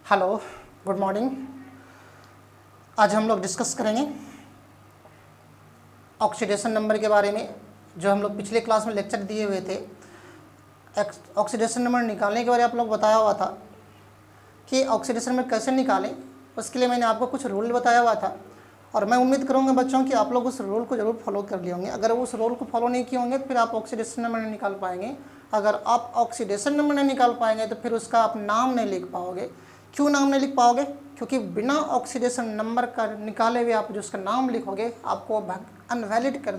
Hello, good morning. आज हम लोग डिस्कस करेंगे ऑक्सीडेशन नंबर के बारे में, जो हम लोग पिछले क्लास में लेक्चर दिए हुए थे। ऑक्सीडेशन नंबर निकालने के बारे में आप लोग बताया हुआ था कि ऑक्सीडेशन नंबर कैसे निकालें। उसके लिए मैंने आपको कुछ रूल बताया हुआ था और मैं उम्मीद करूंगा बच्चों कि आप लोग उस रूल को ज़रूर फॉलो कर लिए होंगे। अगर उस रूल को फॉलो नहीं किए होंगे फिर आप ऑक्सीडेशन नंबर नहीं निकाल पाएंगे। अगर आप ऑक्सीडेशन नंबर नहीं निकाल पाएंगे तो फिर उसका आप नाम नहीं लिख पाओगे। क्यों नाम नहीं लिख पाओगे? क्योंकि बिना ऑक्सीडेशन नंबर का निकाले हुए आप जो उसका नाम लिखोगे आपको इनवैलिड कर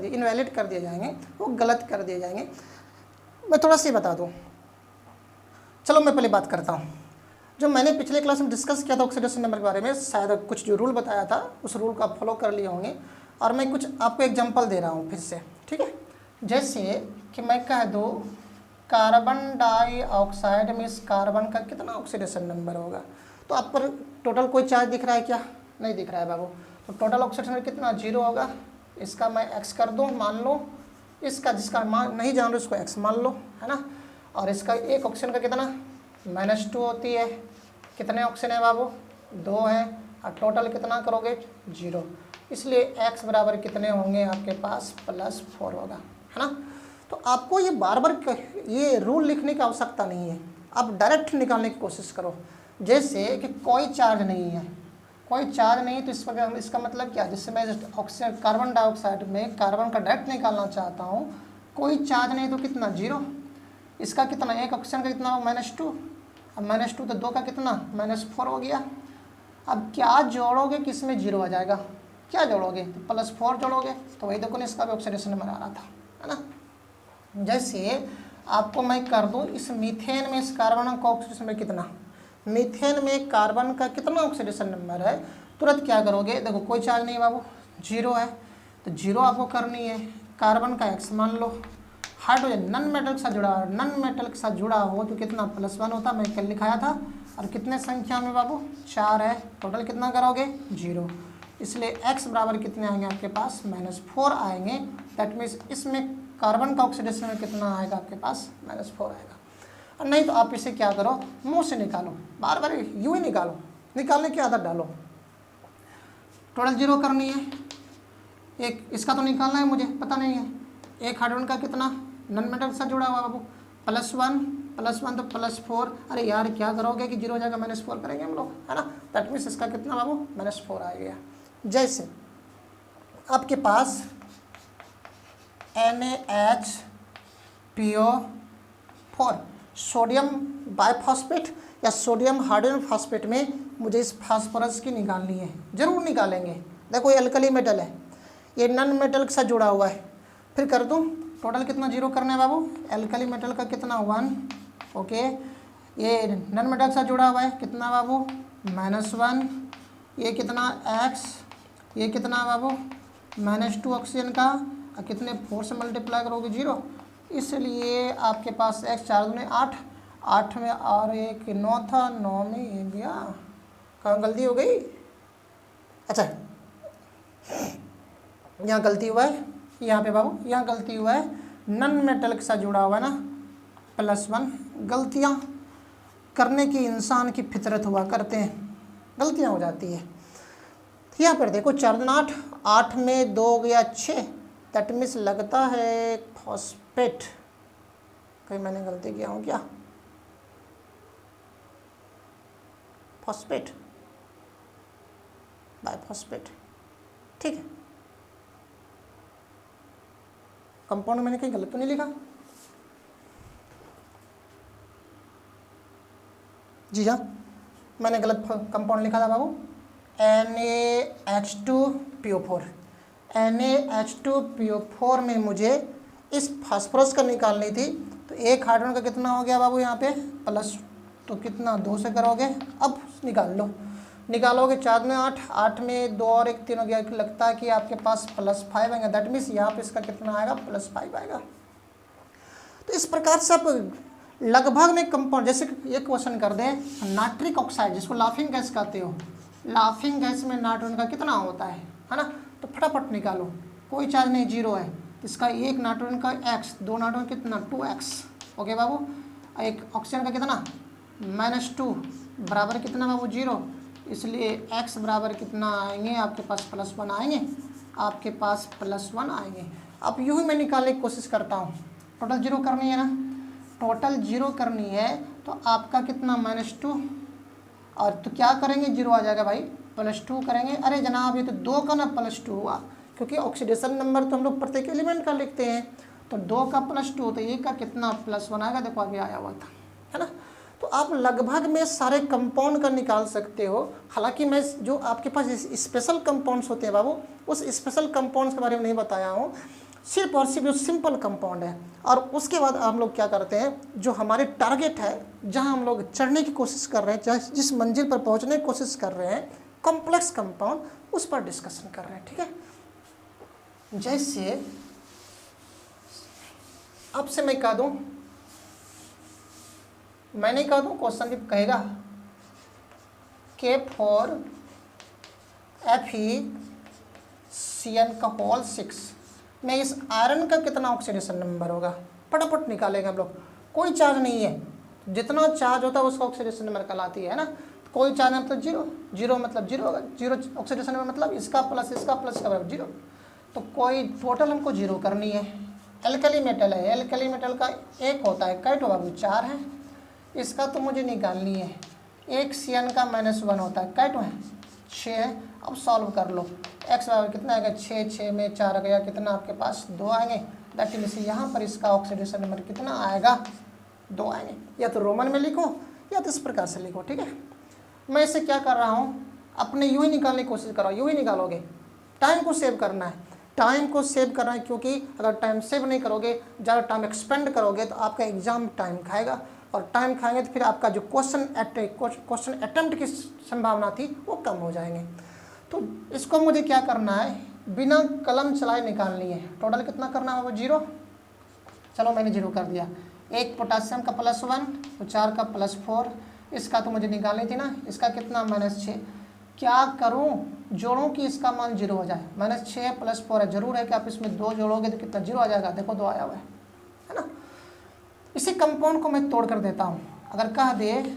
दिए जाएंगे, वो गलत कर दिए जाएंगे। मैं थोड़ा सा बता दूँ, चलो मैं पहले बात करता हूँ। जो मैंने पिछले क्लास में डिस्कस किया था ऑक्सीडेशन नंबर के बारे में, शायद कुछ जो रूल बताया था उस रूल को आप फॉलो कर लिए होंगे और मैं कुछ आपको एग्जांपल दे रहा हूँ फिर से, ठीक है। जैसे कि मैं कह दूँ कार्बन डाइऑक्साइड में इस कार्बन का कितना ऑक्सीडेशन नंबर होगा, तो आप पर टोटल कोई चार्ज दिख रहा है क्या? नहीं दिख रहा है बाबू। तो टोटल ऑक्सीडेशन नंबर कितना? 0 होगा। इसका मैं x कर दूँ, मान लो। इसका जिसका मान नहीं जान लो उसको x मान लो, है ना। और इसका एक ऑक्सीजन का कितना? -2 होती है। कितने ऑक्सीजन है बाबू? 2 है। और टोटल कितना करोगे? 0। इसलिए x बराबर कितने होंगे आपके पास? +4 होगा, है ना। तो आपको ये बार बार ये रूल लिखने की आवश्यकता नहीं है, आप डायरेक्ट निकालने की कोशिश करो। जैसे कि कोई चार्ज नहीं है, कोई चार्ज नहीं, तो इस वक्त इसका मतलब क्या? जिससे मैं ऑक्सीजन कार्बन डाइऑक्साइड में कार्बन का डायरेक्ट निकालना चाहता हूँ, कोई चार्ज नहीं तो कितना? 0। इसका कितना? एक ऑक्सीजन का कितना हो? -2। अब -2 तो 2 का कितना? -4 हो गया। अब क्या जोड़ोगे कि इसमें 0 आ जाएगा? क्या जोड़ोगे? तो +4 जोड़ोगे। तो वही देखो ना, इसका भी ऑक्सीडेशन नंबर आ रहा था, है ना। जैसे आपको मैं कर दूँ इस मीथेन में इस कार्बन का ऑक्सीडेशन नंबर कितना? मीथेन में कार्बन का कितना ऑक्सीडेशन नंबर है? तुरंत क्या करोगे? देखो कोई चार्ज नहीं बाबू, 0 है, तो 0 आपको करनी है। कार्बन का x मान लो। हाइड्रोजन नन मेटल के साथ जुड़ा हो, नन मेटल के साथ जुड़ा हो तो कितना? +1 होता, मैं कल लिखाया था। और कितने संख्या में बाबू? 4 है। टोटल कितना करोगे? 0। इसलिए x बराबर कितने आएंगे आपके पास? -4 आएंगे। दैट मीन्स इसमें कार्बन का ऑक्सीडेशन में कितना आएगा आपके पास? -4 आएगा। और नहीं तो आप इसे क्या करो, मुंह से निकालो, बार बार यूँ ही निकालो, निकालने की आदत डालो। टोटल 0 करनी है। एक इसका तो निकालना है, मुझे पता नहीं है। एक हाइड्रोजन का कितना? नन मेटल के साथ जुड़ा हुआ बाबू, +1 तो +4। अरे यार क्या करोगे कि 0 हो जाएगा, -4 करेंगे हम लोग, है ना। दैट मीन्स इसका कितना बाबू? -4 आ गया। जैसे आपके पास NaHPO4 सोडियम बाइफॉस्फेट या सोडियम हाइड्रोजन फॉस्फेट में मुझे इस फास्फोरस की निकालनी है, ज़रूर निकालेंगे। देखो ये अल्कली मेटल है, ये नन मेटल के साथ जुड़ा हुआ है। फिर कर दूँ टोटल कितना 0 करना है बाबू? एल्कली मेटल का कितना? 1। ओके, ये नन मेटल के साथ जुड़ा हुआ है, कितना बाबू? -1। ये कितना? x। ये कितना बाबू? -2 ऑक्सीजन का। और कितने 4 से मल्टीप्लाई करोगे? 0। इसलिए आपके पास x 4 दूनी 8, 8 में और एक 9 था, 9 में ये गया। कहाँ गलती हो गई? अच्छा यहाँ गलती हुआ है, यहाँ पे बाबू यहाँ गलती हुआ है, नन मेटल के साथ जुड़ा हुआ है ना, +1। गलतियाँ करने की इंसान की फितरत हुआ करते हैं, गलतियाँ हो जाती है। यहाँ पर देखो 4 दूनी 8, 8 में 2 गया 6। दैट मीन्स लगता है फॉस्फेट। कहीं मैंने गलती किया हूँ क्या? फॉस्फेट, बाइफॉस्फेट, ठीक है। कंपाउंड मैंने कहीं गलत तो नहीं लिखा? जी हाँ, मैंने गलत कंपाउंड लिखा था बाबू। NaH2PO4। NaH2PO4 में मुझे इस फास्फोरस का निकालनी थी, तो एक हाइड्रोजन का कितना हो गया बाबू यहाँ पे? प्लस, तो कितना 2 से करोगे? अब निकाल लो, निकालोगे 4 में 8, 8 में 2 और 1 3 हो गया। लगता है कि आपके पास +5 आएगा। दैट मीन्स यहाँ पे इसका कितना आएगा? +5 आएगा। तो इस प्रकार से आप लगभग में कंपाउंड, जैसे एक क्वेश्चन कर दें नाइट्रिक ऑक्साइड जिसको लाफिंग गैस कहते हो, लाफिंग गैस में नाइट्रोजन का कितना होता है ना। तो फटाफट निकालो, कोई चार्ज नहीं, 0 है। इसका एक नाइट्रोजन का x, 2 नाइट्रोजन कितना? 2x। ओके बाबू। एक ऑक्सीजन का कितना? -2 बराबर कितना बाबू 0, इसलिए x बराबर कितना आएंगे आपके पास +1 आएंगे, आपके पास +1 आएंगे। अब यूँ ही मैं निकालने की कोशिश करता हूँ, टोटल 0 करनी है ना, टोटल 0 करनी है तो आपका कितना -2, और तो क्या करेंगे 0 आ जाएगा भाई, +2 करेंगे। अरे जनाब ये तो 2 का ना +2 हुआ, क्योंकि ऑक्सीडेशन नंबर तो हम लोग प्रत्येक एलिमेंट का लिखते हैं, तो 2 का +2 तो ये का कितना +1 आएगा, देखो अभी आया हुआ था, है ना। तो आप लगभग में सारे कंपाउंड का निकाल सकते हो। हालांकि मैं जो आपके पास स्पेशल कंपाउंड्स होते हैं बाबू, उस स्पेशल कंपाउंड्स के बारे में नहीं बताया हूँ, सिर्फ और सिर्फ जो सिंपल कंपाउंड है। और उसके बाद हम लोग क्या करते हैं, जो हमारे टारगेट है, जहाँ हम लोग चढ़ने की कोशिश कर रहे हैं, जिस मंजिल पर पहुँचने की कोशिश कर रहे हैं, कॉम्प्लेक्स कंपाउंड, उस पर डिस्कशन कर रहे हैं, ठीक है। जैसे अब से मैं कह दूँ, मैं नहीं कह दूँ, क्वेश्चन भी कहेगा Fe(CN) का होल 6 में इस आयरन का कितना ऑक्सीडेशन नंबर होगा, फटाफट निकालेंगे हम लोग। कोई चार्ज नहीं है, जितना चार्ज होता है उसका ऑक्सीडेशन नंबर कहलाती है ना। कोई चार्ज मतलब 0 मतलब 0 होगा, 0 ऑक्सीडेशन नंबर मतलब इसका प्लस इसका प्लस का बराबर 0। तो कोई टोटल हमको 0 करनी है। एल्कली मेटल है, एल्कली मेटल का एक होता है, कैट होगा 4 है, इसका तो मुझे निकालनी है। एक CN का -1 होता है, कैट है 6 है। अब सॉल्व कर लो, x बराबर कितना आएगा 6, 6 में 4 गया, कितना आपके पास 2 आएंगे। दैट मीन्स यहाँ पर इसका ऑक्सीडेशन नंबर कितना आएगा, 2 आएंगे। या तो रोमन में लिखो या तो इस प्रकार से लिखो, ठीक है। मैं इसे क्या कर रहा हूँ, अपने यूँ ही निकालने की कोशिश कर रहा हूँ, यूँ ही निकालोगे। टाइम को सेव करना है, टाइम को सेव करना है, क्योंकि अगर टाइम सेव नहीं करोगे, ज़्यादा टाइम एक्सपेंड करोगे तो आपका एग्जाम टाइम खाएगा, और टाइम खाएंगे तो फिर आपका जो क्वेश्चन अटेम्प्ट की संभावना थी वो कम हो जाएंगे। तो इसको मुझे क्या करना है, बिना कलम चलाए निकालनी है। टोटल कितना करना है वो 0, चलो मैंने 0 कर दिया। एक पोटासियम का +1 तो 4 का +4, इसका तो मुझे निकालनी थी ना, इसका कितना -6। क्या करूं, जोड़ूं कि इसका मान 0 हो जाए। -6 +4 है, जरूर है कि आप इसमें 2 जोड़ोगे तो कितना 0 आ जाएगा, देखो 2 आया हुआ है ना। इसी कंपाउंड को मैं तोड़ कर देता हूँ। अगर कह दे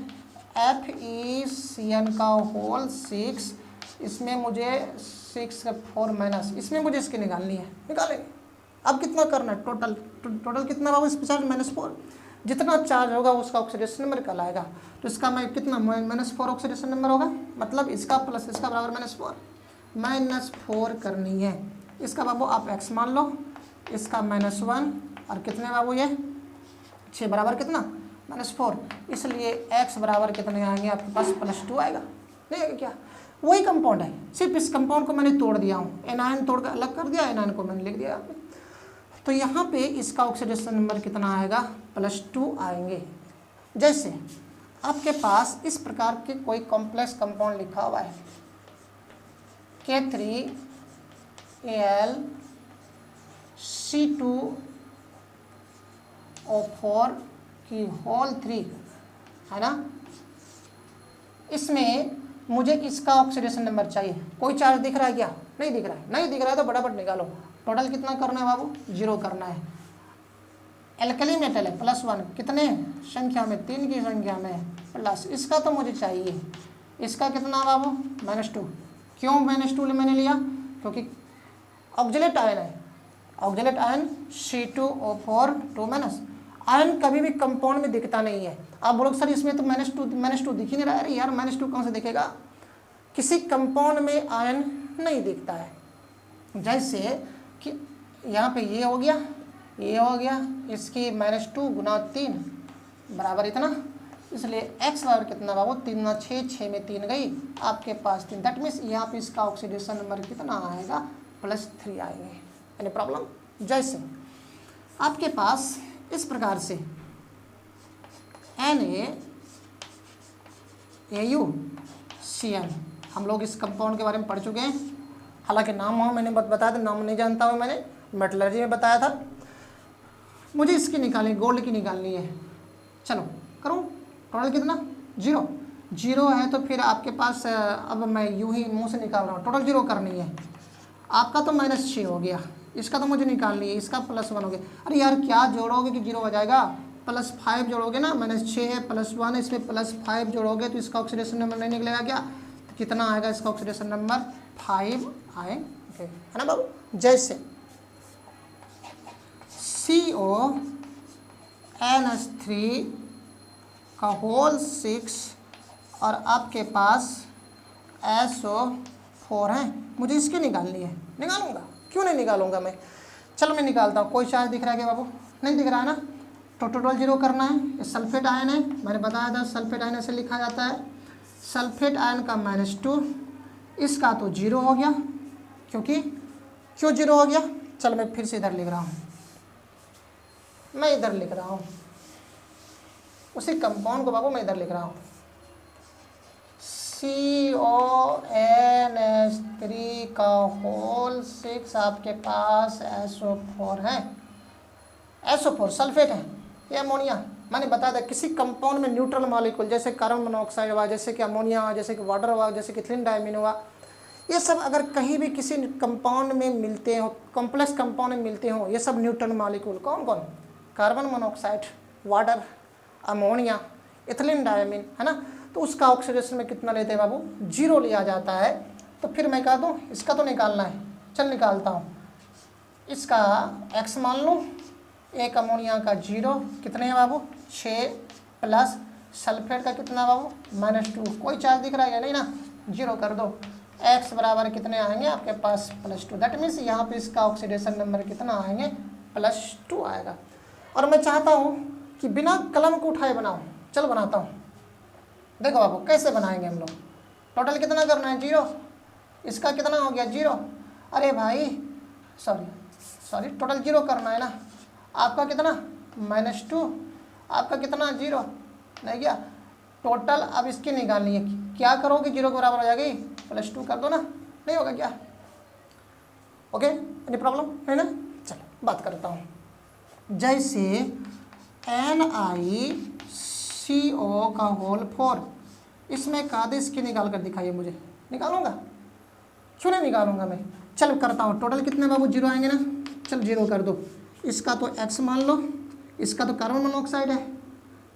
FeCN का होल 6, इसमें मुझे 6 का 4 माइनस, इसमें मुझे इसकी निकालनी है, निकालेंगे। अब कितना करना है, टोटल कितना होगा इस पर चार्ज -4, जितना चार्ज होगा उसका ऑक्सीडेशन नंबर कहलाएगा। तो इसका मैं कितना -4 ऑक्सीडेशन नंबर होगा, मतलब इसका प्लस इसका बराबर -4 करनी है। इसका बाबू आप x मान लो, इसका -1, और कितने बाबू ये 6 बराबर कितना -4, इसलिए x बराबर कितने आएंगे आपके पास +2 आएगा। नहीं आएगा क्या, वही कंपाउंड है, सिर्फ इस कंपाउंड को मैंने तोड़ दिया हूँ, एनायन तोड़ कर अलग कर दिया, एनायन को मैंने लिख दिया। तो यहाँ पे इसका ऑक्सीडेशन नंबर कितना आएगा, +2 आएंगे। जैसे आपके पास इस प्रकार के कोई कॉम्प्लेक्स कंपाउंड लिखा हुआ है, K3Al(C2O4) की होल 3 है ना। इसमें मुझे इसका ऑक्सीडेशन नंबर चाहिए। कोई चार्ज दिख रहा है क्या, नहीं दिख रहा है, नहीं दिख रहा है तो फटाफट निकालो। टोटल कितना करना है बाबू, 0 करना है। एल्कली मेटल है +1, कितने संख्या में, 3 की संख्या में प्लस, इसका तो मुझे चाहिए। इसका कितना बाबू -2। क्यों -2 मैंने लिया, क्योंकि ऑक्जेलेट आयन है, ऑक्जेलेट आयन C2O4 2-। आयन कभी भी कंपाउंड में दिखता नहीं है। आप बोलोगे सर इसमें तो -2 दिख ही नहीं रहा है। अरे यार -2 कहाँ से दिखेगा, किसी कंपाउंड में आयन नहीं दिखता है। जैसे कि यहाँ पे ये हो गया, ये हो गया, इसकी -2 गुना 3 बराबर इतना, इसलिए x बराबर कितना बाबू 3 6, 6 में 3 गई, आपके पास 3। दैट मीन्स यहाँ पे इसका ऑक्सीडेशन नंबर कितना आएगा, +3 आएंगे। यानी प्रॉब्लम जैसे आपके पास इस प्रकार से NaAuCN, हम लोग इस कंपाउंड के बारे में पढ़ चुके हैं। हालांकि नाम वहाँ मैंने बताया था, नाम नहीं जानता हूँ, मैंने मेटलर्जी में बताया था। मुझे इसकी निकालनी, गोल्ड की निकालनी है। चलो करूँ, टोटल कितना 0 है, तो फिर आपके पास अब मैं यूँ ही मुँह से निकाल रहा हूँ, टोटल 0 करनी है। आपका तो -6 हो गया, इसका तो मुझे निकालनी है, इसका +1 हो गया। अरे यार क्या जोड़ोगे कि 0 हो जाएगा, +5 जोड़ोगे ना, -6 है +1 है, इसमें +5 जोड़ोगे तो इसका ऑक्सीडेशन नंबर नहीं निकलेगा क्या? तो कितना आएगा इसका ऑक्सीडेशन नंबर? 5 आएंगे, है ना बाबू। जैसे CONH3 का होल 6 और आपके पास SO4 है, मुझे इसकी निकालनी है। निकालूंगा? क्यों नहीं निकालूंगा मैं, चलो मैं निकालता हूँ। कोई चार्ज दिख रहा है क्या बाबू? नहीं दिख रहा है ना। तो टोटल 0 करना है। ये सल्फेट आयन है, मैंने बताया था सल्फेट आयन ऐसे लिखा जाता है। सल्फेट आयन का -2, इसका तो 0 हो गया। क्योंकि क्यों 0 हो गया? चलो मैं फिर से इधर लिख रहा हूँ, मैं इधर लिख रहा हूँ उसी कंपाउंड को बाबू, मैं इधर लिख रहा हूँ। CONH3 का होल 6 आपके पास SO4 है। SO4 सल्फेट है, ये अमोनिया। मैंने बताया था किसी कंपाउंड में न्यूट्रल मॉलिक्यूल जैसे कार्बन मोनोऑक्साइड हुआ, जैसे कि अमोनिया हुआ, जैसे कि वाटर हुआ, जैसे कि इथिलीन डायमीन हुआ, ये सब अगर कहीं भी किसी कंपाउंड में मिलते हो, कॉम्प्लेक्स कंपाउंड में मिलते हो, ये सब न्यूट्रल मॉलिक्यूल कौन कौन? Carbon monoxide, water, ammonia, ethylene diamine, है ना। तो उसका ऑक्सीडेशन में कितना लेते हैं बाबू? 0 लिया जाता है। तो फिर मैं कह दूँ इसका तो निकालना है, चल निकालता हूँ। इसका x मान लूँ, एक अमोनिया का 0 कितने हैं बाबू? 6 प्लस सल्फेट का कितना बाबू? -2। कोई चार्ज दिख रहा है या नहीं ना? 0 कर दो। x बराबर कितने आएंगे आपके पास? +2। दैट मीन्स यहाँ पे इसका ऑक्सीडेशन नंबर कितना आएंगे? +2 आएगा। और मैं चाहता हूँ कि बिना कलम को उठाए बनाऊँ। चल बनाता हूँ, देखो बाबू कैसे बनाएंगे हम लोग। टोटल कितना करना है? 0। इसका कितना हो गया? 0। अरे भाई सॉरी टोटल 0 करना है ना। आपका कितना? -2, आपका कितना? 0 नहीं गया टोटल। अब इसकी निकालनी है, क्या करोगे? 0 के बराबर हो जाएगी, +2 कर दो ना, नहीं होगा क्या? ओके, एनी प्रॉब्लम है ना? चलो बात करता हूँ। जैसे NiCO का होल 4, इसमें का दे, इसकी निकाल कर दिखाइए मुझे। निकालूंगा? क्यों नहीं निकालूंगा मैं, चल करता हूँ। टोटल कितने बाबू? 0 आएंगे ना, चल 0 कर दो। इसका तो x मान लो, इसका तो कार्बन मोनोऑक्साइड है,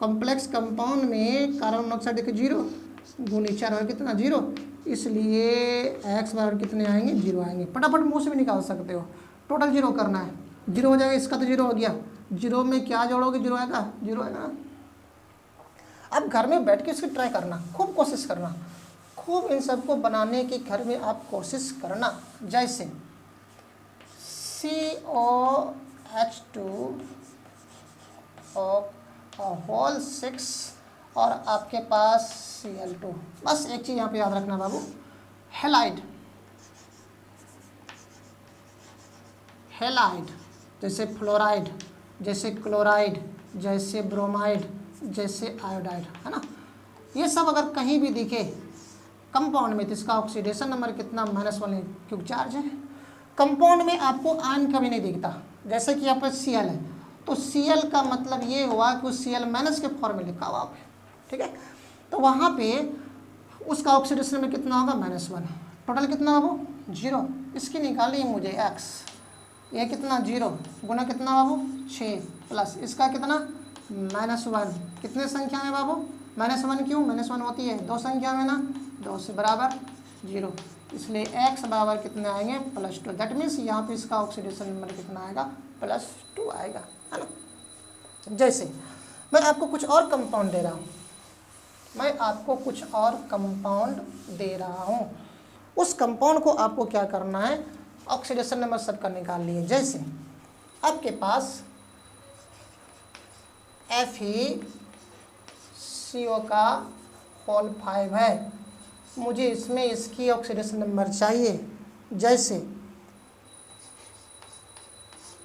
कॉम्प्लेक्स कंपाउंड में कार्बन मोनोऑक्साइड देखिए 0 गुनी 4 और कितना? 0, इसलिए x बराबर कितने आएंगे? 0 आएंगे। फटाफट मुँह से भी निकाल सकते हो। टोटल 0 करना है, 0 हो जाएगा। इसका तो 0 हो गया, 0 में क्या जोड़ोगे? 0 आएगा, 0 आएगा ना। अब घर में बैठ के इसकी ट्राई करना, खूब कोशिश करना, खूब इन सबको बनाने की घर में आप कोशिश करना। जैसे COH2 होल 6 और आपके पास Cl2। बस एक चीज़ यहाँ पे याद रखना बाबू, हेलाइड जैसे फ्लोराइड, जैसे क्लोराइड, जैसे ब्रोमाइड, जैसे आयोडाइड, है ना। ये सब अगर कहीं भी दिखे कंपाउंड में तो इसका ऑक्सीडेशन नंबर कितना? -1 है, क्योंकि चार्ज है। कंपाउंड में आपको आयन कभी नहीं दिखता। जैसे कि यहाँ पर Cl है, तो Cl का मतलब ये हुआ कि Cl- के फॉर्म में लिखा हुआ है, ठीक है। तो वहाँ पे उसका ऑक्सीडेशन नंबर कितना होगा? -1। टोटल कितना बाबू? 0। इसकी निकाली मुझे x, ये कितना? 0 गुना कितना बाबू? 6 प्लस इसका कितना? -1। कितने संख्या में बाबू? -1 क्यों? -1 होती है 2 संख्या में ना, 2 से बराबर 0, इसलिए x बराबर कितने आएंगे? +2। दैट मीन्स यहाँ पे इसका ऑक्सीडेशन नंबर कितना आएगा? +2 आएगा, है ना। जैसे मैं आपको कुछ और कंपाउंड दे रहा हूँ, उस कंपाउंड को आपको क्या करना है? ऑक्सीडेशन नंबर सबका निकाल लिए। जैसे आपके पास FeCO का होल 5 है, मुझे इसमें इसकी ऑक्सीडेशन नंबर चाहिए। जैसे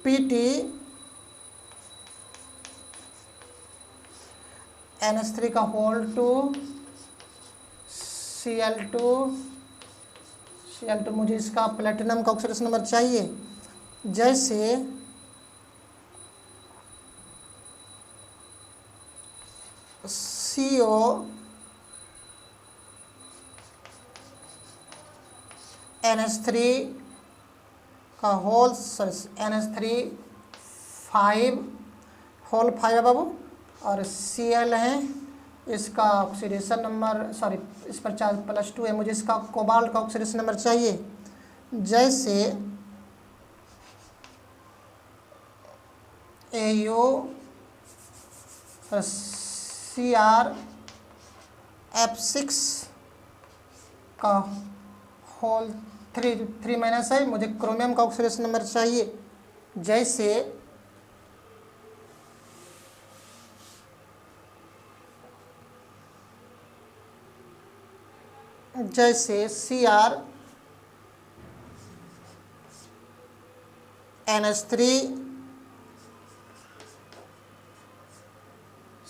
PtNH3 का होल 2 Cl2 मुझे इसका प्लेटिनम का ऑक्सीडेशन नंबर चाहिए। जैसे NH3 का होल NH3 5 होल 5 है बाबू, और Cl है, इसका ऑक्सीडेशन नंबर सॉरी इस पर चार्ज +2 है, मुझे इसका कोबाल्ट का ऑक्सीडेशन नंबर चाहिए। जैसे AU CrF6 का होल 3 है, मुझे क्रोमियम का ऑक्सीडेशन नंबर चाहिए। जैसे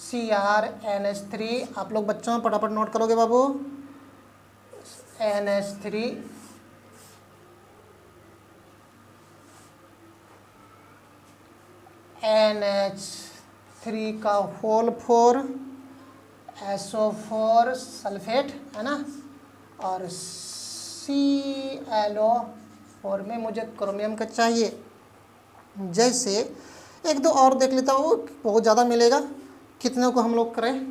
CrNH3 आप लोग बच्चों फटाफट नोट करोगे बाबू। NH3 का होल 4 SO4 सल्फेट है ना, और ClO4 में मुझे क्रोमियम का चाहिए। जैसे एक दो और देख लेता हूँ, बहुत ज़्यादा मिलेगा। कितने को हम लोग करें?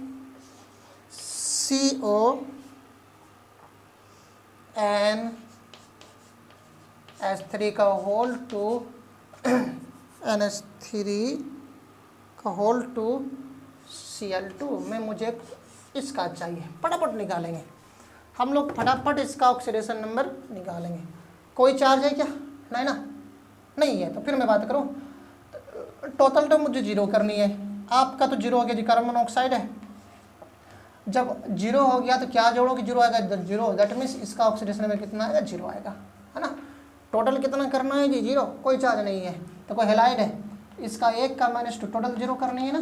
CONH3 का होल 2 NH3 का होल 2 Cl2 में मुझे इसका चाहिए। फटाफट निकालेंगे हम लोग, फटाफट इसका ऑक्सीडेशन नंबर निकालेंगे। कोई चार्ज है क्या? नहीं ना, नहीं है। तो फिर मैं बात करूँ, टोटल तो मुझे जीरो करनी है। आपका तो जीरो हो गया जी, कार्बन मोनोऑक्साइड है। जब जीरो हो गया तो क्या जोड़ोगे? जीरो आएगा, जीरो। दैट मीन्स इसका ऑक्सीडेशन नंबर कितना आएगा? जीरो आएगा, है ना। टोटल कितना करना है जी? जीरो। कोई चार्ज नहीं है तो कोई हेलाइड है, इसका 1 का -2 टोटल जीरो करनी है ना।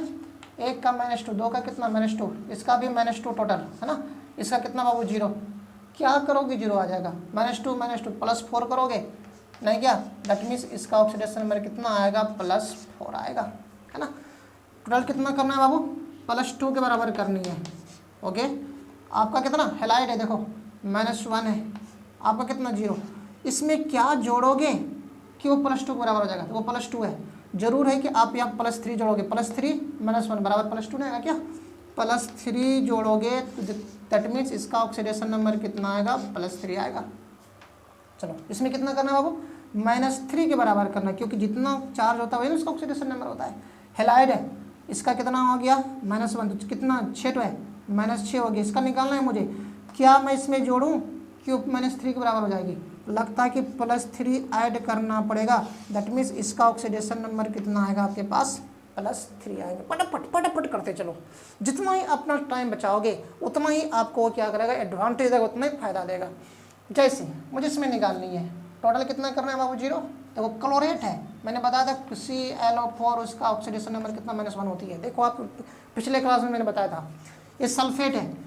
1 का -2, 2 का कितना -2, इसका भी -2 टोटल, है ना। इसका कितना बाबू? जीरो। क्या करोगे? जीरो आ जाएगा। -2 +4 करोगे, नहीं क्या? दैट मीन्स इसका ऑक्सीडेशन नंबर कितना आएगा? +4 आएगा, है ना। टोटल कितना करना है बाबू? +2 के बराबर करनी है। ओके, आपका कितना हेलाइड है? देखो -1 है, आपका कितना? जीरो। इसमें क्या जोड़ोगे कि वो +2 के बराबर हो जाएगा? तो वो +2 है। जरूर है कि आप यहाँ +3 जोड़ोगे, +3 -1 बराबर +2 नहीं आएगा क्या? +3 जोड़ोगे तो दैट मीन्स इसका ऑक्सीडेशन नंबर कितना आएगा? +3 आएगा। चलो, इसमें कितना करना है बाबू? -3 के बराबर करना है, क्योंकि जितना चार्ज होता है वही उसका ऑक्सीडेशन नंबर होता है। हेलाइड है, इसका कितना हो गया? -1, तो कितना? 6 तो है, -6 हो गया। इसका निकालना है मुझे। क्या मैं इसमें जोड़ूं कि -3 के बराबर हो जाएगी? लगता है कि +3 ऐड करना पड़ेगा। दैट मीन्स इसका ऑक्सीडेशन नंबर कितना आएगा आपके पास? +3 आएगा। फटाफट फटाफट करते चलो। जितना ही अपना टाइम बचाओगे उतना ही आपको क्या करेगा? एडवांटेज देगा, उतना ही फायदा देगा। जैसे मुझे इसमें निकालनी है, टोटल कितना करना है बाबू? जीरो। देखो क्लोरेट है, मैंने बताया था ClO4 उसका ऑक्सीडेशन नंबर कितना? -1 होती है। देखो आप पिछले क्लास में मैंने बताया था। ये सल्फेट है,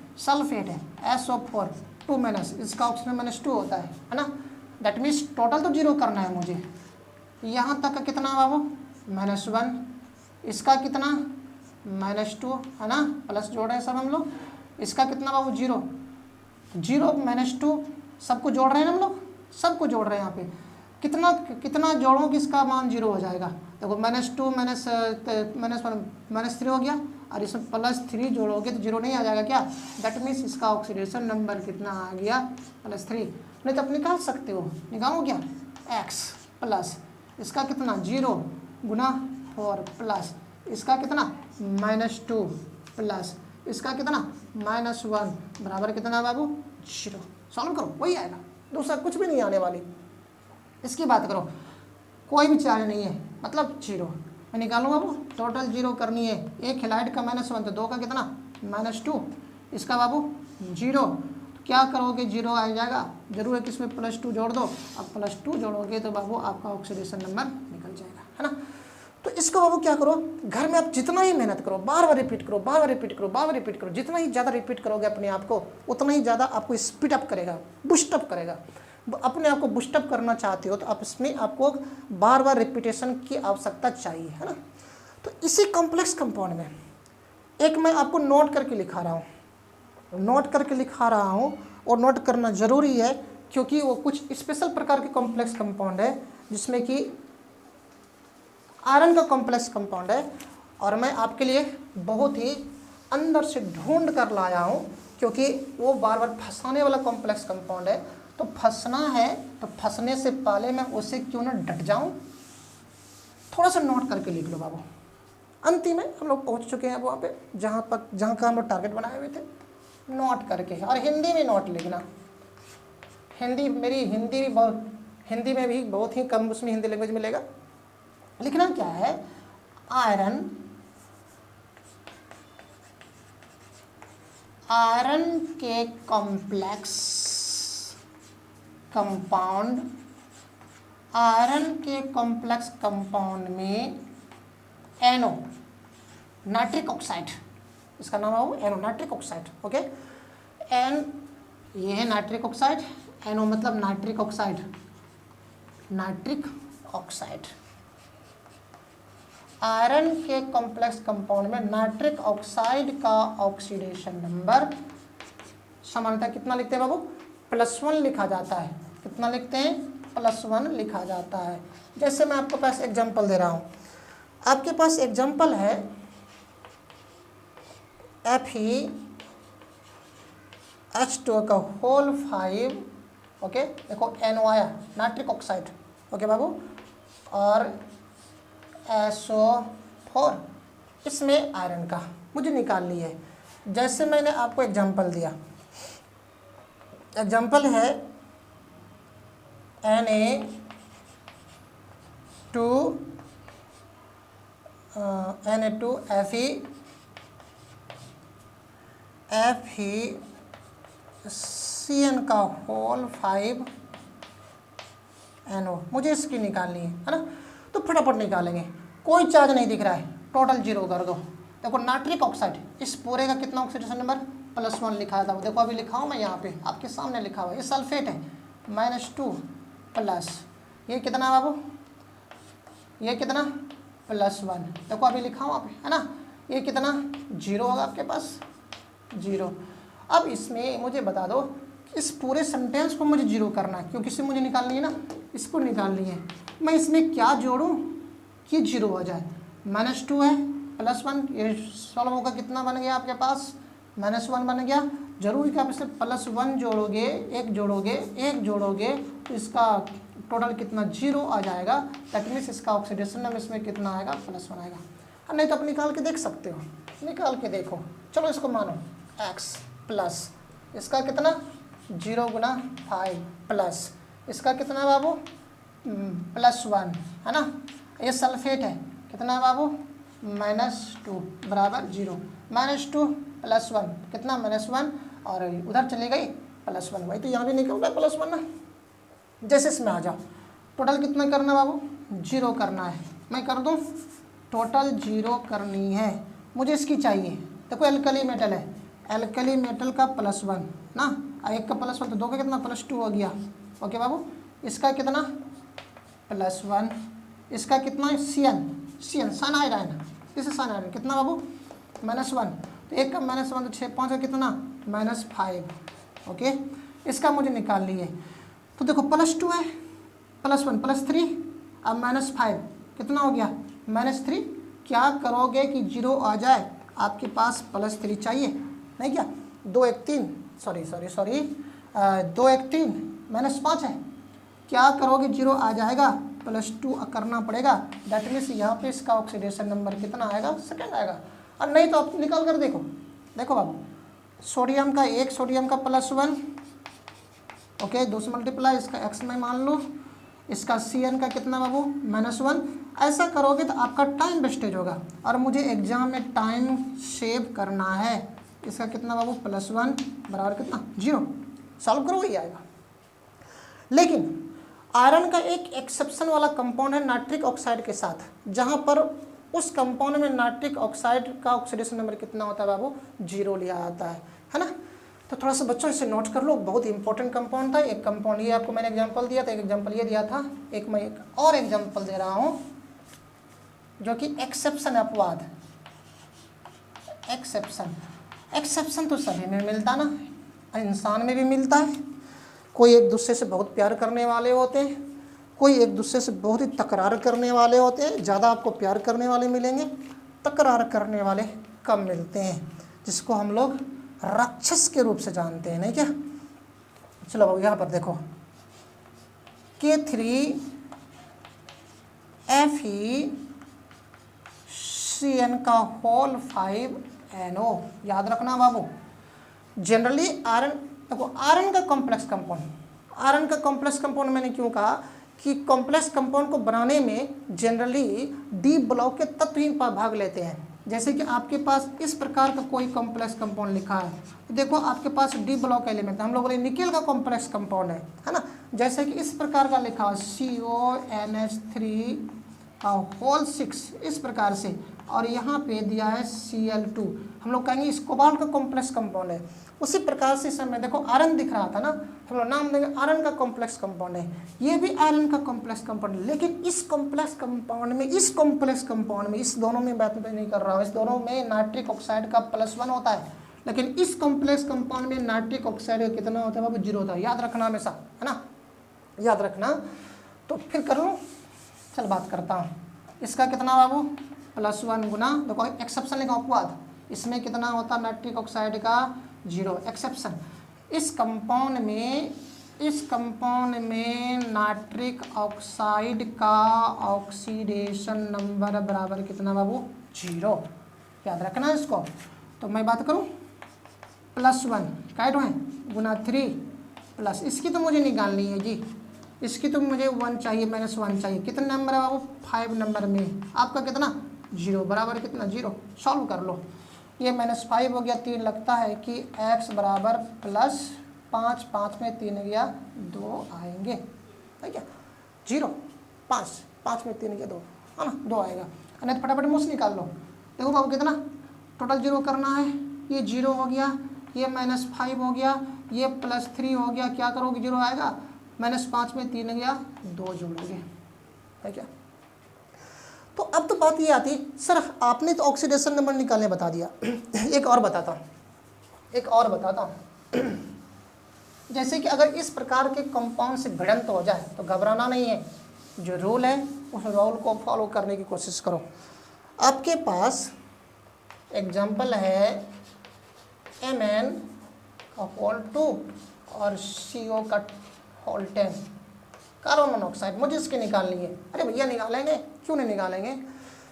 SO4 2- इसका ऑक्सीजन -2 होता है ना। दैट मीन्स टोटल तो जीरो करना है मुझे। यहाँ तक का कितना बाबू? -1, इसका कितना? -2, है ना। प्लस जोड़ रहे हैं सब हम लोग। इसका कितना बाबू? जीरो। जीरो -2 सबको जोड़ रहे हैं हम लोग, सबको जोड़ रहे हैं। यहाँ पे कितना कितना जोड़ों कि इसका मान जीरो हो जाएगा? देखो -2 -3 हो गया, और इसमें +3 जोड़ोगे तो जीरो नहीं आ जाएगा क्या? दैट मीन्स इसका ऑक्सीडेशन नंबर कितना आ गया? +3। नहीं तो आप निकाल सकते हो, निकालो क्या? x प्लस इसका कितना? 0 गुना 4 प्लस इसका कितना? -2 प्लस इसका कितना? -1 बराबर कितना बाबू? 0। सॉल्व करो, वही आएगा, दूसरा कुछ भी नहीं आने वाली। इसकी बात करो, कोई भी चार्ज नहीं है, मतलब 0। मैं निकालूंगा बाबू, टोटल 0 करनी है। एक हेलाइड का -1 तो 2 का कितना? -2, इसका बाबू 0। तो क्या करोगे? 0 आ जाएगा। जरूर है कि इसमें +2 जोड़ दो। अब +2 जोड़ोगे तो बाबू आपका ऑक्सीडेशन नंबर निकल जाएगा, है ना। तो इसको बाबू क्या करो, घर में आप जितना ही मेहनत करो, बार बार रिपीट करो, बार बार रिपीट करो, बार बार रिपीट करो। जितना ही ज़्यादा रिपीट करोगे अपने आप को, उतना ही ज़्यादा आपको स्पीड अप करेगा, बूस्टअप करेगा। अपने आप को बूस्टअप करना चाहते हो तो आप इसमें आपको बार बार रिपीटेशन की आवश्यकता चाहिए, है ना। तो इसी कॉम्प्लेक्स कंपाउंड में एक मैं आपको नोट करके लिखा रहा हूँ, और नोट करना ज़रूरी है, क्योंकि वो कुछ स्पेशल प्रकार के कॉम्प्लेक्स कंपाउंड है, जिसमें कि आयरन का कॉम्प्लेक्स कंपाउंड है। और मैं आपके लिए बहुत ही अंदर से ढूंढ कर लाया हूँ, क्योंकि वो बार बार फंसाने वाला कॉम्प्लेक्स कंपाउंड है। तो फंसना है तो फंसने से पहले मैं उसे क्यों ना डट जाऊँ। थोड़ा सा नोट करके लिख लो बाबू। अंतिम में हम लोग पहुँच चुके हैं वहाँ पे जहाँ का हम लोग टारगेट बनाए हुए थे। नोट करके, और हिंदी में नोट लिखना। हिंदी में भी बहुत ही कम उसमें हिंदी लैंग्वेज मिलेगा। लिखना क्या है, आयरन के कॉम्प्लेक्स कंपाउंड में एनो नाइट्रिक ऑक्साइड, इसका नाम है एनो नाइट्रिक ऑक्साइड। ओके, ये है नाइट्रिक ऑक्साइड, एनो मतलब नाइट्रिक ऑक्साइड। आयरन के कॉम्प्लेक्स कंपाउंड में नाइट्रिक ऑक्साइड का ऑक्सीडेशन नंबर सामान्यतः कितना लिखते हैं बाबू, +1 लिखा जाता है। कितना लिखते हैं, +1 लिखा जाता है। जैसे मैं आपके पास एग्जांपल दे रहा हूँ, आपके पास एग्जांपल है FeH2 का होल 5। ओके, देखो NO आया, नाइट्रिक ऑक्साइड। ओके बाबू, और SO4, इसमें आयरन का मुझे निकालनी है। जैसे मैंने आपको एग्जांपल दिया, एग्जांपल है FeCN का होल 5 NO, मुझे इसकी निकालनी है ना। तो फटाफट निकालेंगे, कोई चार्ज नहीं दिख रहा है, टोटल 0 कर दो। देखो नाइट्रिक ऑक्साइड, इस पूरे का कितना ऑक्सीडेशन नंबर, +1 लिखा था। देखो अभी लिखा हूँ मैं यहाँ पे, आपके सामने लिखा हुआ है। ये सल्फेट है, -2 प्लस, ये कितना बाबू, ये कितना +1। देखो अभी लिखा हूँ आप, है ना। ये कितना 0 होगा आपके पास, 0। अब इसमें मुझे बता दो, इस पूरे सेंटेंस को मुझे 0 करना है, क्योंकि इसे मुझे निकालनी है ना, इसको निकालनी है। मैं इसमें क्या जोड़ूं कि 0 हो जाए। -2 है, +1, ये सॉल्व होगा, कितना बन गया आपके पास, -1 बन गया। जरूरी कि आप इसे +1 जोड़ोगे, एक जोड़ोगे तो इसका टोटल कितना 0 आ जाएगा। दैट मीन्स इसका ऑक्सीडेशन नंबर इसमें कितना आएगा, +1 आएगा। नहीं तो आप निकाल के देख सकते हो, निकाल के देखो। चलो इसको मानो x प्लस इसका कितना 0 गुना 5 प्लस इसका कितना बाबू +1, है ना। ये सल्फेट है, कितना बाबू -2 बराबर 0। -2 +1 कितना -1, और उधर चली गई +1, वही तो यहाँ भी निकल रहा है +1 ना। जैसे इसमें आ जाओ, टोटल कितना करना बाबू 0 करना है। मैं कर दूँ, टोटल 0 करनी है मुझे, इसकी चाहिए। देखो एल्कली मेटल है, एल्कली मेटल का +1 ना, और एक का +1 तो 2 का कितना +2 हो गया। ओके बाबू, इसका कितना +1, इसका कितना CN सन आयरन, इसे सन आयरन कितना बाबू -1, तो एक का -1 तो 6 5 का कितना -5। ओके, इसका मुझे निकाल लिए। तो देखो +2 है, +1 +3, अब -5 कितना हो गया -3। क्या करोगे कि 0 आ जाए, आपके पास +3 चाहिए नहीं क्या, 2 1 3 सॉरी 2 1 3 -5 है। क्या करोगे 0 आ जाएगा, +2 करना पड़ेगा। दैट मीन्स यहाँ पे इसका ऑक्सीडेशन नंबर कितना आएगा, सेकंड आएगा। और नहीं तो आप निकाल कर देखो, देखो बाबू सोडियम का +1, ओके 2 से मल्टीप्लाई, इसका x में मान लो, इसका CN का कितना बाबू -1। ऐसा करोगे तो आपका टाइम वेस्टेज होगा, और मुझे एग्जाम में टाइम सेव करना है। इसका कितना बाबू +1 बराबर कितना 0, सॉल्व करो ही आएगा। लेकिन आयरन का एक एक्सेप्शन वाला कंपाउंड है नाइट्रिक ऑक्साइड के साथ, जहाँ पर उस कंपाउंड में नाइट्रिक ऑक्साइड का ऑक्सीडेशन नंबर कितना होता है बाबू 0 लिया जाता है ना। तो थोड़ा सा बच्चों इसे नोट कर लो, बहुत इंपॉर्टेंट कंपाउंड था। एक कंपाउंड ये आपको मैंने एग्जांपल दिया था, एक एग्जांपल ये दिया था, एक मैं एक और एग्जांपल दे रहा हूँ जो कि एक्सेप्शन अपवाद। एक्सेप्शन तो सभी में मिलता ना, इंसान में भी मिलता है। कोई एक दूसरे से बहुत प्यार करने वाले होते हैं, कोई एक दूसरे से बहुत ही तकरार करने वाले होते हैं। ज़्यादा आपको प्यार करने वाले मिलेंगे, तकरार करने वाले कम मिलते हैं, जिसको हम लोग राक्षस के रूप से जानते हैं, नहीं क्या। चलो बाबू यहाँ पर देखो K3FeCN का होल 5NO। याद रखना बाबू, जनरली आयरन, देखो आयरन का कॉम्प्लेक्स कंपाउंड, आयरन का कॉम्प्लेक्स कंपाउंड मैंने क्यों कहा कि कॉम्प्लेक्स कंपाउंड को बनाने में जनरली डी ब्लॉक के तत्व ही भाग लेते हैं। जैसे कि आपके पास इस प्रकार का कोई कॉम्प्लेक्स कंपाउंड लिखा है, देखो आपके पास डी ब्लॉक एलिमेंट है, हम लोग बोले निकेल का कॉम्प्लेक्स कंपाउंड है ना। जैसे कि इस प्रकार का लिखा है CONH3 का होल 6 इस प्रकार से, और यहाँ पे दिया है Cl2, हम लोग कहेंगे इस कोबाल्ट का कॉम्प्लेक्स कंपाउंड है। उसी प्रकार से इसमें देखो आयरन दिख रहा था ना, हम लोग नाम देंगे आयरन का कॉम्प्लेक्स कंपाउंड है, ये भी आयरन का कॉम्प्लेक्स कंपाउंड है। लेकिन इस कॉम्प्लेक्स कंपाउंड में, इस कॉम्प्लेक्स कंपाउंड में, इस दोनों में बात नहीं कर रहा हूँ, इस दोनों में नाइट्रिक ऑक्साइड का +1 होता है, लेकिन इस कॉम्प्लेक्स कंपाउंड में नाइट्रिक ऑक्साइड का कितना होता है बाबू, 0 होता है। याद रखना हमेशा, है ना, याद रखना। तो फिर कर लो, चल बात करता हूँ, इसका कितना बाबू +1 गुना, देखो एक्सेप्शन लिखा अपवाद, इसमें कितना होता नाइट्रिक ऑक्साइड का 0 एक्सेप्शन। इस कंपाउंड में नाइट्रिक ऑक्साइड का ऑक्सीडेशन नंबर बराबर कितना बाबू 0। याद रखना इसको। तो मैं बात करूं +1 कैट है गुना 3 प्लस, इसकी तो मुझे निकालनी है जी, इसकी तो मुझे 1 चाहिए, -1 चाहिए। कितने नंबर है बाबू 5 नंबर में, आपका कितना 0 बराबर कितना 0। सॉल्व कर लो, ये -5 हो गया, 3 लगता है कि x बराबर +5, 5 में 3 गया 2 आएंगे, है क्या 0, 5 में 3 गया 2, है ना 2 आएगा। नहीं तो फटाफट मुझसे निकाल लो। देखो बाबू कितना टोटल 0 करना है, ये 0 हो गया, ये -5 हो गया, ये +3 हो गया, क्या करोगे 0 आएगा, -5 में 3 गया 2 जोड़ोगे, है क्या। तो अब तो बात ये आती सर आपने तो ऑक्सीडेशन नंबर निकालने बता दिया, एक और बताता हूँ, जैसे कि अगर इस प्रकार के कंपाउंड से भिड़ंत हो जाए तो घबराना नहीं है, जो रूल है उस रूल को फॉलो करने की कोशिश करो। आपके पास एग्जाम्पल है Mn का होल 2 और CO का होल 10 कार्बन मोनोऑक्साइड, मुझे इसकी निकालनी है। अरे भैया निकालेंगे, क्यों नहीं निकालेंगे,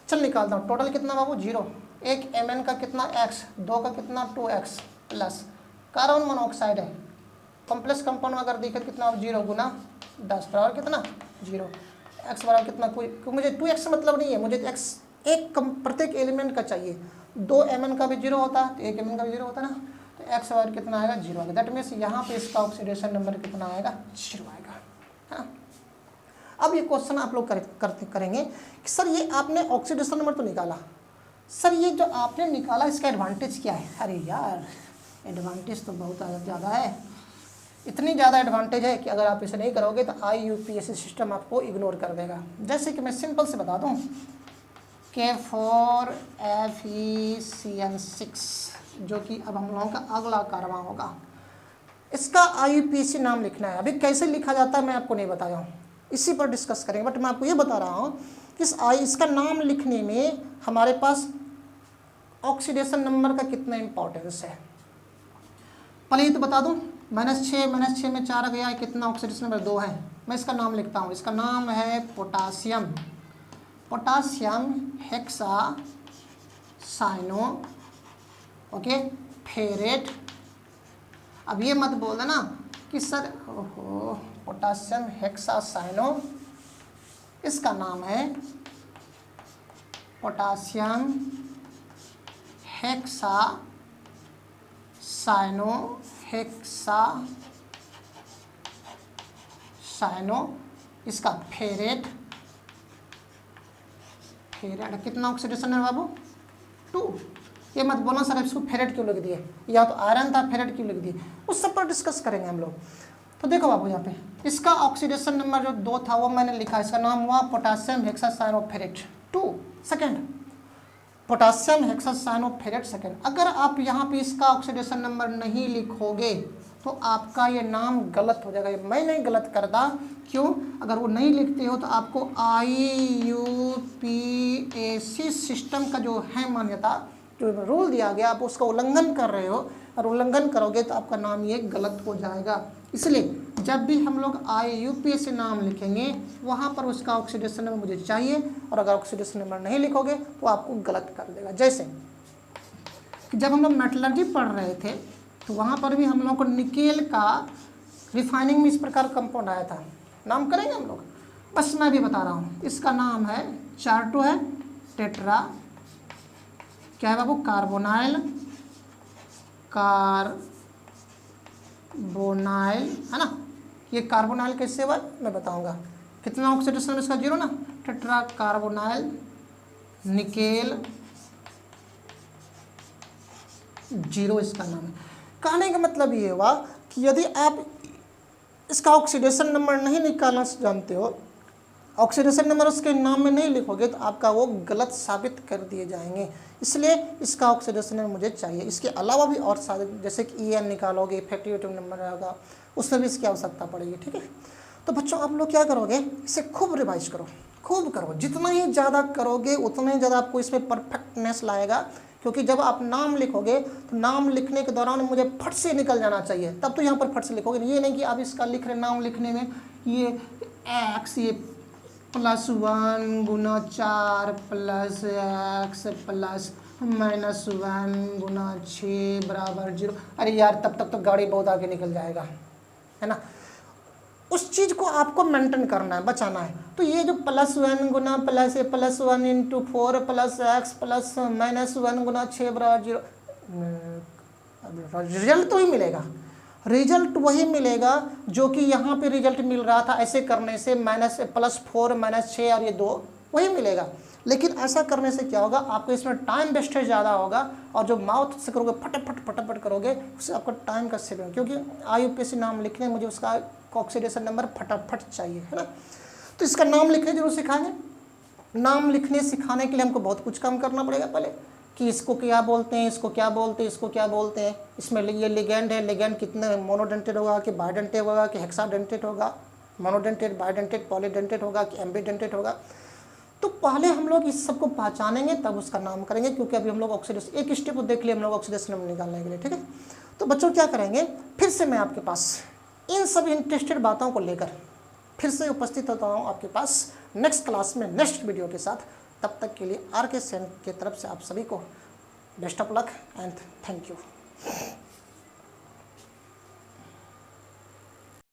चल निकालता हूँ। टोटल कितना बाबू 0, एक Mn का कितना x, 2 का कितना 2x प्लस कार्बन मोनोऑक्साइड है, कॉम्प्लेक्स कंपाउंड अगर देखें कितना 0 गुना 10 बराबर कितना 0, x बराबर कितना, कोई मुझे 2x मतलब नहीं है, मुझे x एक प्रत्येक एलिमेंट का चाहिए। 2 Mn का भी 0 होता है तो 1 Mn का भी 0 होता है ना, तो x बराबर कितना आएगा 0 आएगा। दैट मीन्स यहाँ पे इसका ऑक्सीडेशन नंबर कितना आएगा 0 आएगा, है ना। अब ये क्वेश्चन आप लोग करेंगे कि सर ये आपने ऑक्सीडेशन नंबर तो निकाला, सर ये जो आपने निकाला इसका एडवांटेज क्या है। अरे यार एडवांटेज तो बहुत ज़्यादा है, इतनी ज़्यादा एडवांटेज है कि अगर आप इसे नहीं करोगे तो IUPAC सिस्टम आपको इग्नोर कर देगा। जैसे कि मैं सिंपल से बता दूँ, K4FeCN6 जो कि अब हम लोगों का अगला कार्बन होगा, इसका IUPAC नाम लिखना है। अभी कैसे लिखा जाता है मैं आपको नहीं बताया हूँ, इसी पर डिस्कस करेंगे, बट मैं आपको ये बता रहा हूँ कि इसका नाम लिखने में हमारे पास ऑक्सीडेशन नंबर का कितना इंपॉर्टेंस है। पहले ये तो बता दूँ, -6 में 4 गया है, कितना ऑक्सीडेशन नंबर 2 है। मैं इसका नाम लिखता हूँ, इसका नाम है potassium hexa cyano okay ferrate. अब ये मत बोल देना कि सर ओहो पोटासियम हेक्सा साइनो, इसका नाम है पोटासियम हेक्सा साइनो इसका फेरेट कितना ऑक्सीडेशन है बाबू 2। ये मत बोलना सर इसको फेरेट क्यों लिख दिए, या तो आयरन था फेरेट क्यों लिख दिए, उस सब पर डिस्कस करेंगे हम लोग। तो देखो बाबू यहाँ पे इसका ऑक्सीडेशन नंबर जो 2 था वो मैंने लिखा, इसका नाम हुआ potassium hexacyanoferrate 2 second, potassium hexacyanoferrate second. अगर आप यहाँ पे इसका ऑक्सीडेशन नंबर नहीं लिखोगे तो आपका ये नाम गलत हो जाएगा। मैं नहीं गलत करता, क्यों? अगर वो नहीं लिखते हो तो आपको IUPAC सिस्टम का जो है मान्यता, जो रूल दिया गया, आप उसका उल्लंघन कर रहे हो, और उल्लंघन करोगे तो आपका नाम ये गलत हो जाएगा। इसलिए जब भी हम लोग IUPAC नाम लिखेंगे वहाँ पर उसका ऑक्सीडेशन नंबर मुझे चाहिए, और अगर ऑक्सीडेशन नंबर नहीं लिखोगे तो आपको गलत कर देगा। जैसे जब हम लोग मेटलर्जी पढ़ रहे थे तो वहाँ पर भी हम लोग को निकेल का रिफाइनिंग में इस प्रकार कंपाउंड आया था, नाम करेंगे हम लोग, बस मैं भी बता रहा हूँ। इसका नाम है चार्टो है टेट्रा, क्या है बाबू, कार्बोनाइल, कार्बोनाइल है ना। ये कार्बोनाइल कैसे हुआ मैं बताऊंगा। कितना ऑक्सीडेशन इसका 0 ना, टेट्रा कार्बोनाइल निकेल 0 इसका नाम है। कहने का मतलब ये हुआ कि यदि आप इसका ऑक्सीडेशन नंबर नहीं निकालना जानते हो, ऑक्सीडेशन नंबर उसके नाम में नहीं लिखोगे तो आपका वो गलत साबित कर दिए जाएंगे। इसलिए इसका ऑक्सीडेशन नंबर मुझे चाहिए। इसके अलावा भी और सारे, जैसे कि EN निकालोगे, इफेक्टिव एटॉमिक नंबर आएगा, उसमें भी इसकी आवश्यकता पड़ेगी। ठीक है, तो बच्चों आप लोग क्या करोगे, इसे खूब रिवाइज करो, खूब करो। जितना ही ज़्यादा करोगे उतना ही ज़्यादा आपको इसमें परफेक्टनेस लाएगा। क्योंकि जब आप नाम लिखोगे तो नाम लिखने के दौरान मुझे फट से निकल जाना चाहिए, तब तो यहाँ पर फट से लिखोगे। ये नहीं कि आप इसका लिख रहे नाम लिखने में ये x ये +1 गुना 4 + x + -1 गुना 6 = 0। अरे यार तब तक तो गाड़ी बहुत आगे निकल जाएगा, है ना। उस चीज़ को आपको मेंटेन करना है, बचाना है। तो ये जो +1 गुना +1 × 4 + x + -1 गुना 6 = 0, रिजल्ट तो ही मिलेगा। रिजल्ट वही मिलेगा जो कि यहाँ पे रिजल्ट मिल रहा था ऐसे करने से, +4 -6 और ये 2 वही मिलेगा। लेकिन ऐसा करने से क्या होगा, आपको इसमें टाइम वेस्टेज ज़्यादा होगा, और जो माउथ से करोगे फटाफट करोगे उससे आपका टाइम का सेव, क्योंकि IUPAC नाम लिखने मुझे उसका ऑक्सीडेशन नंबर फटाफट चाहिए, है ना। तो इसका नाम लिखने जरूर सिखाएंगे। नाम लिखने सिखाने के लिए हमको बहुत कुछ काम करना पड़ेगा पहले, कि इसको क्या बोलते हैं, इसको क्या बोलते हैं, इसको क्या बोलते हैं। इसमें ये लिगेंड है, लिगेंड कितने मोनोडेंटेड होगा कि बाइडेंटेड होगा कि हेक्साडेंटेड होगा, मोनोडेंटेड, बाइडेंटेड, पॉलीडेंटेड होगा कि एम्बीडेंटेड होगा। तो पहले हम लोग इस सबको पहचानेंगे तब उसका नाम करेंगे, क्योंकि अभी हम लोग ऑक्सीडेशन एक स्टेप को देख लिए हम लोग ऑक्सीडेशन नंबर निकालने के लिए। ठीक है, तो बच्चों क्या करेंगे, फिर से मैं आपके पास इन सब इंटरेस्टेड बातों को लेकर फिर से उपस्थित होता हूँ आपके पास नेक्स्ट क्लास में, नेक्स्ट वीडियो के साथ। तब तक के लिए RK सेन की तरफ से आप सभी को best of luck and thank you.